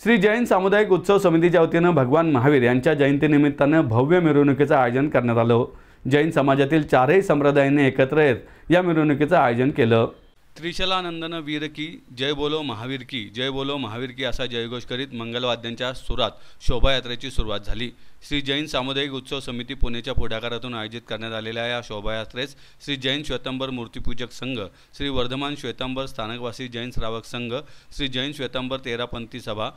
श्री जैन सामुदायिक उत्सव समितीच्या वतीनं भगवान महावीर यांच्या जयंतीनिमित्तानं भव्य मिरवणुकीचं आयोजन करण्यात आलं। जैन समाजातील चारही संप्रदायांनी एकत्र येत या मिरवणुकीचं आयोजन केलं। त्रिशलानंदन वीर की जय बोलो महावीर की असा जयघोष करीत मंगलवाद्यांच्या सुरात शोभायात्रेची सुरुवात झाली। श्री जैन सामुदायिक उत्सव समिती पुणेच्या पुढाकारातून आयोजित करण्यात आलेल्या या शोभायात्रेस श्री जैन श्वेतांबर मूर्तिपूजक संघ, श्री वर्धमान श्वेतांबर स्थानकवासी जैन श्रावक संघ, श्री जैन श्वेतांबर तेरापंथी सभा,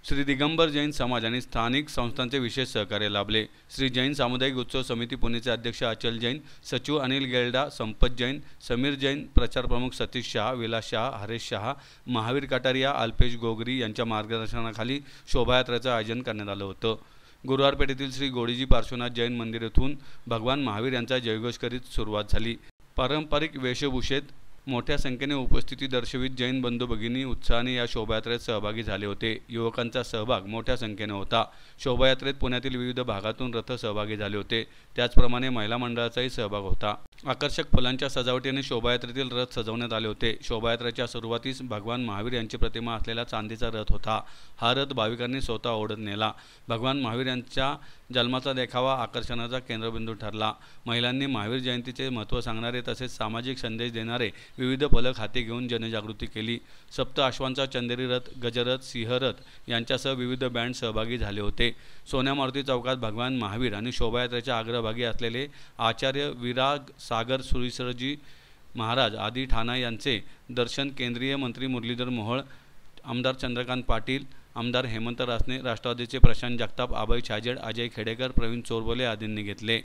श्री दिगंबर जैन समाज आणि स्थानिक संस्थांचे विशेष सहकार्य लाभले। श्री जैन सामुदायिक उत्सव समिती पुणेचे अध्यक्ष अचल जैन, सचिव अनिल गेल्डा, संपत जैन, समीर जैन, प्रचार प्रमुख सतीश शाह, विलास शाह, हरेश शाह, महावीर कटारिया, अल्पेश गोगरी यांच्या मार्गदर्शनाखाली शोभायात्रेचं आयोजन करण्यात आलं होतं। गुरुवार पेठेतील श्री गोडीजी पार्श्वनाथ जैन मंदिर येथून भगवान महावीर यांचा जयघोष करीत सुरुवात झाली। पारंपरिक वेशभूषेत मोठ्या संख्येने उपस्थिती दर्शवित जैन बंधू भगिनी उत्साहाने या शोभायात्रेत सहभागी झाले होते। युवकांचा सहभाग मोठ्या संख्येने होता। शोभायात्रेत पुण्यातील विविध भागातून रथ सहभागी झाले होते। त्याचप्रमाणे महिला मंडळाचाही सहभाग होता। आकर्षक फुलांच्या सजावटीने शोभायात्रेतील रथ सजवण्यात आले होते। शोभायात्रेच्या सुरुवातीस भगवान महावीर यांची प्रतिमा असलेला चांदीचा रथ होता। हा रथ भाविकांनी स्वतः ओढत नेला। भगवान महावीर यांच्या जन्माचा देखावा आकर्षणाचा केंद्रबिंदू ठरला। महिलांनी महावीर जयंतीचे महत्त्व सांगणारे तसेच सामाजिक संदेश देणारे विविध फलक हाती घेऊन जनजागृती केली। सप्त अश्वांचा चंदेरी रथ, गजरथ, सिंहरथ यांच्यासह विविध बँड सहभागी झाले होते। सोन्या मारुती चौकात भगवान महावीर आणि शोभायात्रेच्या अग्रभागी असलेले आचार्य विराग सागर सुरीश्वरजी महाराज आदी ठाणा यांचे दर्शन केंद्रीय मंत्री मुरलीधर मोहोळ, आमदार चंद्रकांत पाटील, आमदार हेमंत रासने, राष्ट्रवादीचे प्रशांत जगताप, अभय छाजेड, अजय खेडेकर, प्रवीण चोरबोले आदींनी घेतले।